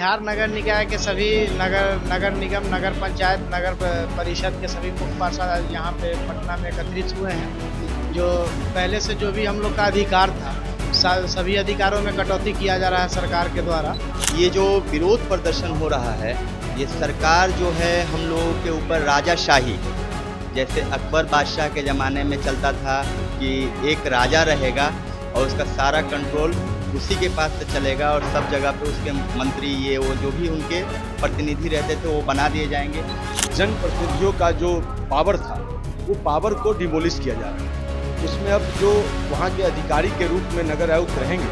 बिहार नगर निकाय के सभी नगर निगम, नगर पंचायत, नगर परिषद के सभी मुख्य पार्षद आज यहाँ पे पटना में एकत्रित हुए हैं। जो पहले से जो भी हम लोग का अधिकार था, सभी अधिकारों में कटौती किया जा रहा है सरकार के द्वारा। ये जो विरोध प्रदर्शन हो रहा है, ये सरकार जो है हम लोगों के ऊपर राजाशाही, जैसे अकबर बादशाह के ज़माने में चलता था कि एक राजा रहेगा और उसका सारा कंट्रोल उसी के पास से चलेगा और सब जगह पे उसके मंत्री ये वो जो भी उनके प्रतिनिधि रहते थे वो बना दिए जाएंगे। जनप्रतिनिधियों का जो पावर था वो पावर को डिमोलिश किया जा रहा है। उसमें अब जो वहाँ के अधिकारी के रूप में नगर आयुक्त रहेंगे,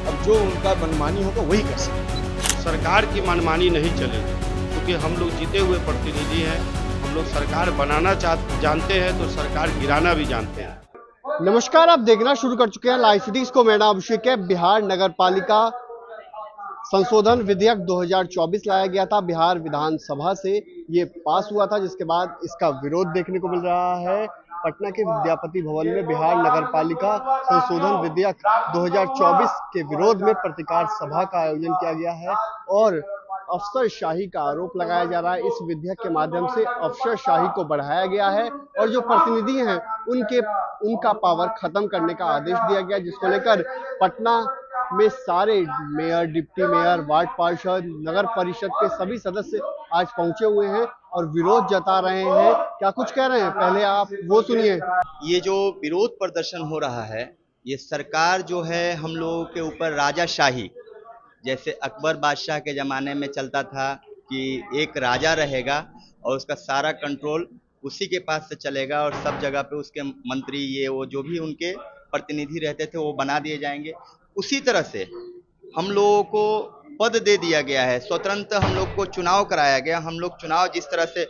अब जो उनका मनमानी होगा वही कर सकते। सरकार की मनमानी नहीं चलेगी, क्योंकि हम लोग जीते हुए प्रतिनिधि हैं। हम लोग सरकार बनाना जानते हैं तो सरकार गिराना भी जानते हैं। नमस्कार, आप देखना शुरू कर चुके हैं लाइव सिटीज को। मेरा नाम अभिषेक है। बिहार नगर पालिका संशोधन विधेयक 2024 लाया गया था, बिहार विधानसभा से ये पास हुआ था, जिसके बाद इसका विरोध देखने को मिल रहा है। पटना के विद्यापति भवन में बिहार नगर पालिका संशोधन विधेयक 2024 के विरोध में पत्रकार सभा का आयोजन किया गया है और अफसरशाही का आरोप लगाया जा रहा है। इस विधेयक के माध्यम से अफसरशाही को बढ़ाया गया है और जो प्रतिनिधि हैं उनका पावर खत्म करने का आदेश दिया गया, जिसको लेकर पटना में सारे मेयर, डिप्टी मेयर, वार्ड पार्षद, नगर परिषद के सभी सदस्य आज पहुंचे हुए हैं और विरोध जता रहे हैं। क्या कुछ कह रहे हैं, पहले आप वो सुनिए। ये जो विरोध प्रदर्शन हो रहा है, ये सरकार जो है हम लोगों के ऊपर राजाशाही, जैसे अकबर बादशाह के ज़माने में चलता था कि एक राजा रहेगा और उसका सारा कंट्रोल उसी के पास से चलेगा और सब जगह पे उसके मंत्री ये वो जो भी उनके प्रतिनिधि रहते थे वो बना दिए जाएंगे। उसी तरह से हम लोगों को पद दे दिया गया है, स्वतंत्र हम लोग को चुनाव कराया गया। हम लोग चुनाव जिस तरह से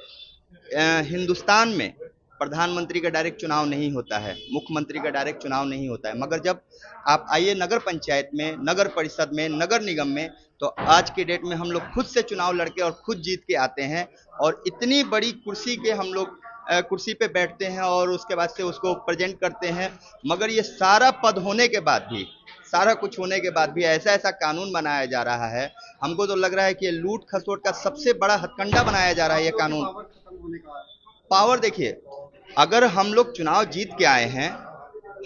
हिंदुस्तान में प्रधानमंत्री का डायरेक्ट चुनाव नहीं होता है, मुख्यमंत्री का डायरेक्ट चुनाव नहीं होता है, मगर जब आप आइए नगर पंचायत में, नगर परिषद में, नगर निगम में, तो आज के डेट में हम लोग खुद से चुनाव लड़के और खुद जीत के आते हैं और इतनी बड़ी कुर्सी के हम लोग कुर्सी पे बैठते हैं और उसके बाद से उसको प्रेजेंट करते हैं। मगर ये सारा पद होने के बाद भी, सारा कुछ होने के बाद भी ऐसा कानून बनाया जा रहा है। हमको तो लग रहा है कि ये लूट खसोट का सबसे बड़ा हथकंडा बनाया जा रहा है ये कानून। पावर देखिए, अगर हम लोग चुनाव जीत के आए हैं,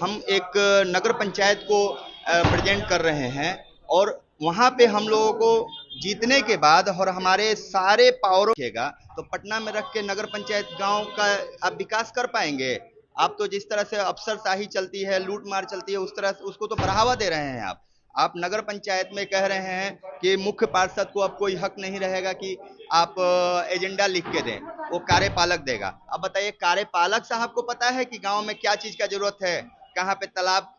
हम एक नगर पंचायत को प्रेजेंट कर रहे हैं और वहाँ पे हम लोगों को जीतने के बाद और हमारे सारे पावर रखेगा तो पटना में रख के नगर पंचायत गांव का आप विकास कर पाएंगे? आप तो जिस तरह से अफसरशाही चलती है, लूट मार चलती है, उस तरह से उसको तो बढ़ावा दे रहे हैं आप नगर पंचायत में कह रहे हैं कि मुख्य पार्षद को अब कोई हक नहीं रहेगा कि आप एजेंडा लिख के दें, वो कार्यपालक देगा। अब बताइए, कार्यपालक साहब को पता है कि गांव में क्या चीज का जरूरत है, कहाँ पे तालाब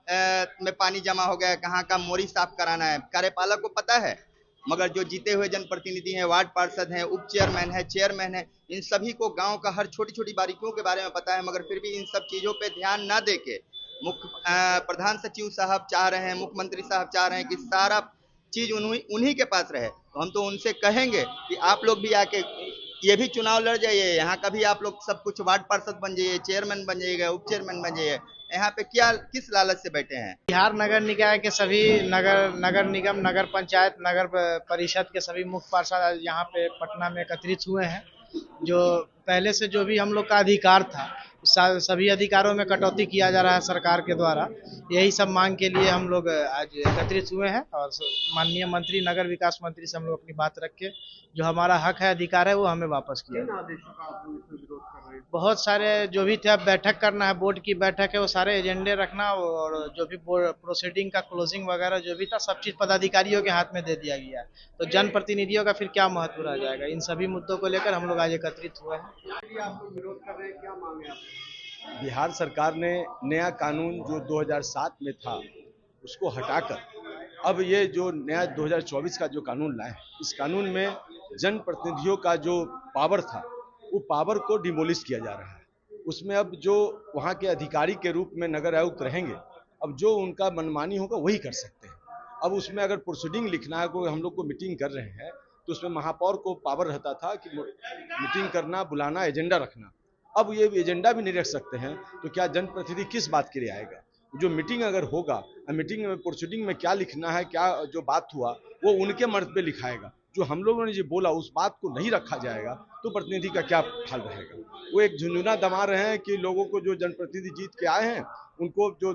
में पानी जमा हो गया है, कहाँ का मोरी साफ कराना है, कार्यपालक को पता है। मगर जो जीते हुए जनप्रतिनिधि हैं, वार्ड पार्षद हैं, उप चेयरमैन है, चेयरमैन है, इन सभी को गांव का हर छोटी छोटी बारीकियों के बारे में पता है, मगर फिर भी इन सब चीजों पे ध्यान ना देके प्रधान सचिव साहब चाह रहे हैं, मुख्यमंत्री साहब चाह रहे हैं कि सारा चीज उन्हीं के पास रहे। तो हम तो उनसे कहेंगे कि आप लोग भी आके ये भी चुनाव लड़ जाइए, यहाँ का भी आप लोग सब कुछ वार्ड पार्षद बन जाइए, चेयरमैन बन जाइएगा, उप चेयरमैन बन जाइए। यहाँ पे किस लालच से बैठे हैं? बिहार नगर निकाय के सभी नगर निगम, नगर पंचायत, नगर परिषद के सभी मुख्य पार्षद आज यहाँ पे पटना में एकत्रित हुए हैं। जो पहले से जो भी हम लोग का अधिकार था, सभी अधिकारों में कटौती किया जा रहा है सरकार के द्वारा। यही सब मांग के लिए हम लोग आज एकत्रित हुए हैं और माननीय मंत्री, नगर विकास मंत्री से हम लोग अपनी बात रख के जो हमारा हक है, अधिकार है, वो हमें वापस किया। बहुत सारे जो भी थे, अब बैठक करना है, बोर्ड की बैठक है, वो सारे एजेंडे रखना और जो भी प्रोसीडिंग का क्लोजिंग वगैरह जो भी था, सब चीज पदाधिकारियों के हाथ में दे दिया गया है। तो जनप्रतिनिधियों का फिर क्या महत्व रह जाएगा? इन सभी मुद्दों को लेकर हम लोग आज एकत्रित हुए हैं। बिहार सरकार ने नया कानून जो 2007 में था उसको हटाकर अब ये जो नया 2024 का जो कानून लाए, इस कानून में जनप्रतिनिधियों का जो पावर था वो पावर को डिमोलिश किया जा रहा है। उसमें अब जो वहाँ के अधिकारी के रूप में नगर आयुक्त रहेंगे, अब जो उनका मनमानी होगा वही कर सकते हैं। अब उसमें अगर प्रोसीडिंग लिखना है, कोई हम लोग को मीटिंग कर रहे हैं, तो उसमें महापौर को पावर रहता था कि मीटिंग करना, बुलाना, एजेंडा रखना। अब ये एजेंडा भी नहीं रख सकते हैं, तो क्या जनप्रतिनिधि किस बात के लिए आएगा? जो मीटिंग अगर होगा, मीटिंग में प्रोसीडिंग में क्या लिखना है, क्या जो बात हुआ वो उनके मर्द पे लिखाएगा। जो हम लोगों ने जो बोला उस बात को नहीं रखा जाएगा तो प्रतिनिधि का क्या हाल रहेगा। वो एक झुंझुना दमा रहे हैं कि लोगों को जो जनप्रतिनिधि जीत के आए हैं उनको जो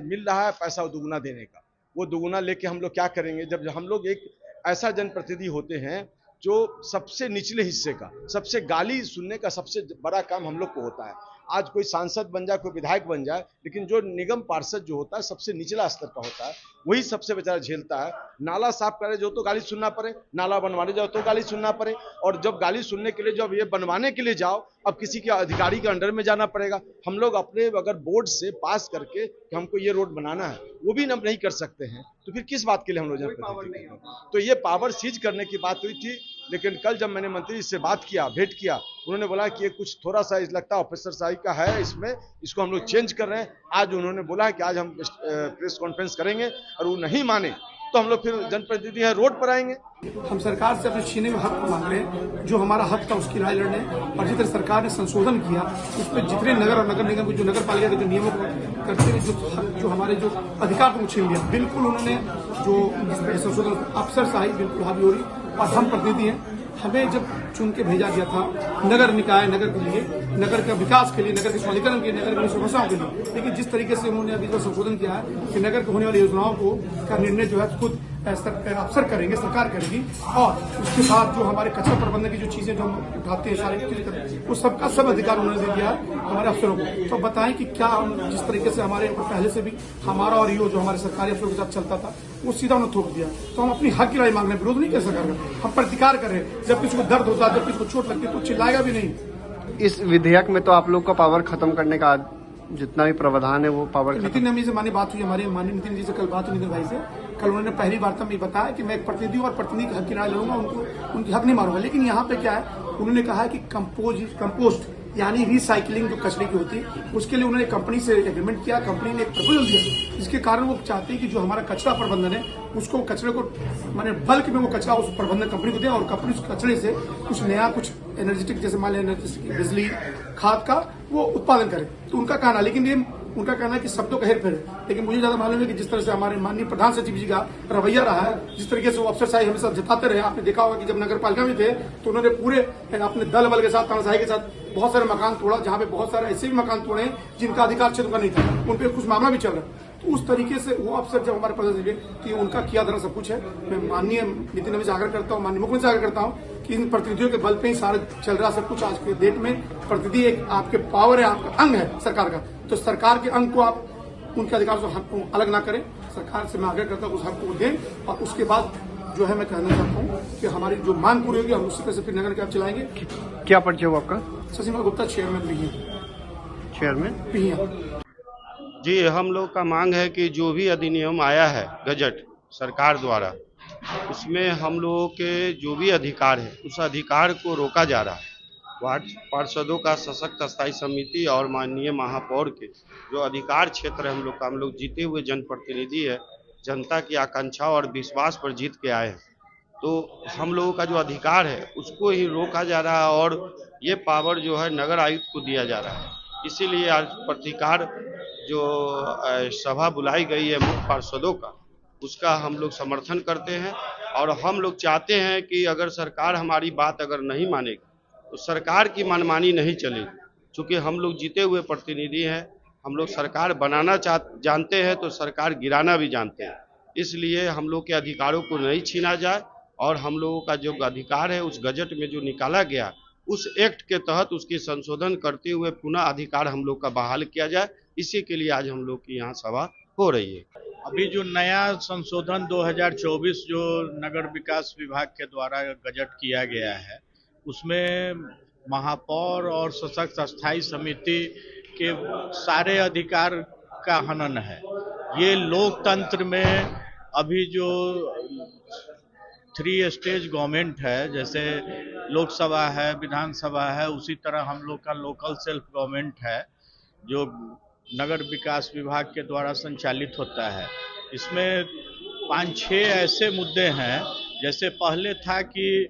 मिल रहा है पैसा दुगुना देने का, वो दुगुना लेके हम लोग क्या करेंगे जब हम लोग एक ऐसा जनप्रतिनिधि होते हैं जो सबसे निचले हिस्से का, सबसे गाली सुनने का सबसे बड़ा काम हम लोग को होता है। आज कोई सांसद बन जाए, कोई विधायक बन जाए, लेकिन जो निगम पार्षद जो होता है सबसे निचला स्तर का होता है, वही सबसे बेचारा झेलता है। नाला साफ करे जो तो गाली सुनना पड़े, नाला बनवाने जाओ तो गाली सुनना पड़े, और जब गाली सुनने के लिए जब ये बनवाने के लिए जाओ अब किसी के अधिकारी के अंडर में जाना पड़ेगा। हम लोग अपने अगर बोर्ड से पास करके कि हमको ये रोड बनाना है वो भी नहीं कर सकते हैं तो फिर किस बात के लिए हम लोग जनप्रतिनिधि? तो ये पावर सीज करने की बात हुई थी, लेकिन कल जब मैंने मंत्री से बात किया, भेंट किया, उन्होंने बोला कि ये कुछ थोड़ा सा लगता है ऑफिसर साहब का है इसमें, इसको हम लोग चेंज कर रहे हैं। आज उन्होंने बोला है कि आज हम प्रेस कॉन्फ्रेंस करेंगे और वो नहीं माने तो हम लोग फिर जनप्रतिनिधि है रोड पर आएंगे। हम सरकार से अपने छीने हुए हक को मांग रहे हैं, जो हमारा हक था उसकी लड़ाई लड़ने, और जिस तरह सरकार ने संशोधन किया उस पर जितने नगर और नगर निगम जो नगर पालिका के जो नियमों को करते हुए जो हमारे जो अधिकार को छीन लिया, बिल्कुल उन्होंने जो संशोधन अफसर साहिब बिल्कुल हावी हो रही, और हम प्रतिनिधि हैं। हमें जब चुन के भेजा गया था नगर निकाय, नगर के लिए, नगर का विकास के लिए, नगर के सौंदर्यीकरण के लिए, नगर की समस्याओं के लिए, लेकिन जिस तरीके से उन्होंने अभी जो संशोधन किया है कि नगर को होने वाली योजनाओं को का निर्णय जो है खुद अफसर करेंगे, सरकार करेगी, और उसके बाद जो हमारे कचरा प्रबंधन की जो चीजें जो हम उठाते हैं सारी चीजें करते हैं वो सबका सब अधिकार उन्होंने दे दिया है हमारे अफसरों को। तो बताएं कि क्या हम जिस तरीके से हमारे पहले से भी हमारा और यो जो हमारे सरकारी अफसरों के साथ चलता था वो सीधा उन्होंने थोप दिया। तो हम अपनी हक की लड़ाई मांग रहे हैं, विरोध नहीं कर सरकार का, हम प्रतिकार कर रहे हैं। जब किसी को दर्द होता है, जब किसी को चोट लगती है तो चिल्लाएगा भी नहीं। इस विधेयक में तो आप लोग का पावर खत्म करने का जितना भी प्रावधान है वो पावर नितिन नवीन से माननीय बात हुई, हमारे माननीय नितिन जी से कल बात हुई, नितिन भाई से कल उन्होंने पहली बार तक ये बताया कि मैं एक प्रतिनिधि और प्रतिनिधि के हक की लड़ाई लड़ूंगा, उनको उनकी हक नहीं मारूंगा। लेकिन यहाँ पे क्या है, उन्होंने कहा है कि कंपोस्ट यानी रिसाइकलिंग जो कचरे की होती है उसके लिए उन्होंने कंपनी से एग्रीमेंट किया, कंपनी ने एक प्रपोजल दिया, जिसके कारण वो चाहते हैं कि जो हमारा कचरा प्रबंधन है उसको कचरे को माने बल्क में वो कचरा उस प्रबंधन कंपनी को दे, और कंपनी उस कचरे से कुछ नया कुछ एनर्जेटिक जैसे मान लें बिजली खाद का वो उत्पादन करे। तो उनका कहना, लेकिन ये उनका कहना है कि शब्दों का हेरफेर है, लेकिन मुझे ज्यादा मालूम है कि जिस तरह से हमारे माननीय प्रधान सचिव जी का रवैया रहा है, जिस तरीके से वो अफसर साहब हमेशा जताते रहे। आपने देखा होगा कि जब नगर पालिका में थे तो उन्होंने पूरे अपने दल बल के साथ, तानाशाही के साथ बहुत सारे मकान तोड़ा, जहां पे बहुत सारे ऐसे भी मकान तोड़े जिनका अधिकार क्षेत्र का नहीं था, उन पर कुछ मामला भी चल रहा है। तो उस तरीके से वो अफसर जब हमारे पास लिए कि उनका किया धरा सब कुछ है। मैं माननीय नितिन नवीन से आग्रह करता हूँ, माननीय मुख्यमंत्री से आग्रह करता हूँ कि इन प्रतिनिधियों के बल पे ही सारा चल रहा सब कुछ। आज के डेट में प्रतिनिधि एक आपके पावर है, आपका अंग है सरकार का, तो सरकार के अंग को आप उनके अधिकार से हक को अलग ना करें। सरकार से मैं आग्रह करता हूँ उस हक को दें, और उसके बाद जो है मैं कहना चाहता हूँ कि हमारी जो मांग पूरी होगी हम उसी तरह से फिर नगर निगम चलाएंगे। क्या परिचय हो आपका? Shashikant Gupta, chairman chairman. जी, हम लोग का मांग है कि जो भी अधिनियम आया है गजट सरकार द्वारा, उसमें हम लोगों के जो भी अधिकार है उस अधिकार को रोका जा रहा है। वार्ड पार्षदों का सशक्त स्थायी समिति और माननीय महापौर के जो अधिकार क्षेत्र है हम लोग जीते हुए जनप्रतिनिधि है, जनता की आकांक्षा और विश्वास पर जीत के आए हैं, तो हम लोगों का जो अधिकार है उसको ही रोका जा रहा है, और ये पावर जो है नगर आयुक्त को दिया जा रहा है। इसीलिए आज प्रतिकार जो सभा बुलाई गई है मुख्य पार्षदों का, उसका हम लोग समर्थन करते हैं, और हम लोग चाहते हैं कि अगर सरकार हमारी बात अगर नहीं मानेगी तो सरकार की मनमानी नहीं चलेगी। चूँकि हम लोग जीते हुए प्रतिनिधि हैं, हम लोग सरकार बनाना जानते हैं तो सरकार गिराना भी जानते हैं। इसलिए हम लोग के अधिकारों को नहीं छीना जाए, और हम लोगों का जो अधिकार है उस गजट में जो निकाला गया उस एक्ट के तहत उसकी संशोधन करते हुए पुनः अधिकार हम लोग का बहाल किया जाए। इसी के लिए आज हम लोग की यहाँ सभा हो रही है। अभी जो नया संशोधन 2024 जो नगर विकास विभाग के द्वारा गजट किया गया है, उसमें महापौर और सशक्त स्थायी समिति के सारे अधिकार का हनन है। ये लोकतंत्र में अभी जो 3 स्टेज गवर्नमेंट है, जैसे लोकसभा है, विधानसभा है, उसी तरह हम लोग का लोकल सेल्फ गवर्नमेंट है जो नगर विकास विभाग के द्वारा संचालित होता है। इसमें 5-6 ऐसे मुद्दे हैं, जैसे पहले था कि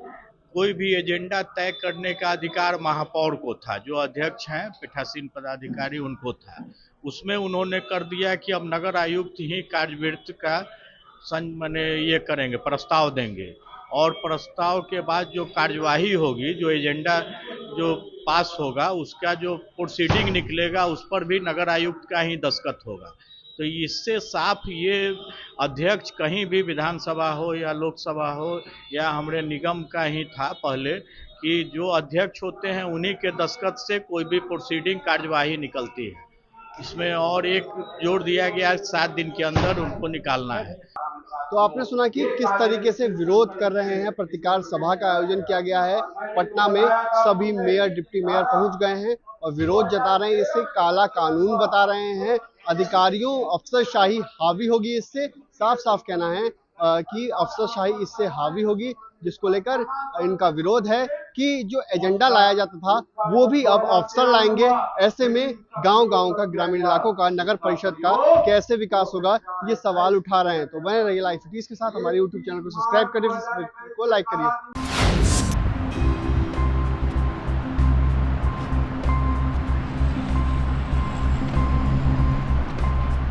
कोई भी एजेंडा तय करने का अधिकार महापौर को था, जो अध्यक्ष हैं पीठासीन पदाधिकारी उनको था। उसमें उन्होंने कर दिया कि अब नगर आयुक्त ही कार्यवृत्ति का ये करेंगे, प्रस्ताव देंगे, और प्रस्ताव के बाद जो कार्यवाही होगी, जो एजेंडा जो पास होगा, उसका जो प्रोसीडिंग निकलेगा उस पर भी नगर आयुक्त का ही दस्तखत होगा। तो इससे साफ ये अध्यक्ष कहीं भी विधानसभा हो या लोकसभा हो या हमारे निगम का ही था पहले, कि जो अध्यक्ष होते हैं उन्हीं के दस्तखत से कोई भी प्रोसीडिंग कार्यवाही निकलती है। इसमें और एक जोड़ दिया गया 7 दिन के अंदर उनको निकालना है। तो आपने सुना कि किस तरीके से विरोध कर रहे हैं। प्रतिकार सभा का आयोजन किया गया है पटना में, सभी मेयर डिप्टी मेयर पहुंच गए हैं और विरोध जता रहे हैं। इसे काला कानून बता रहे हैं, अधिकारियों अफसरशाही हावी होगी। इससे साफ साफ कहना है कि अफसरशाही इससे हावी होगी, जिसको लेकर इनका विरोध है कि जो एजेंडा लाया जाता था वो भी अब अफसर लाएंगे। ऐसे में गांव-गांव का, ग्रामीण इलाकों का, नगर परिषद का कैसे विकास होगा, ये सवाल उठा रहे हैं। तो बने रहिए लाइव सिटीज के साथ, हमारे YouTube चैनल को सब्सक्राइब करिए, फेसबुक को लाइक करिए।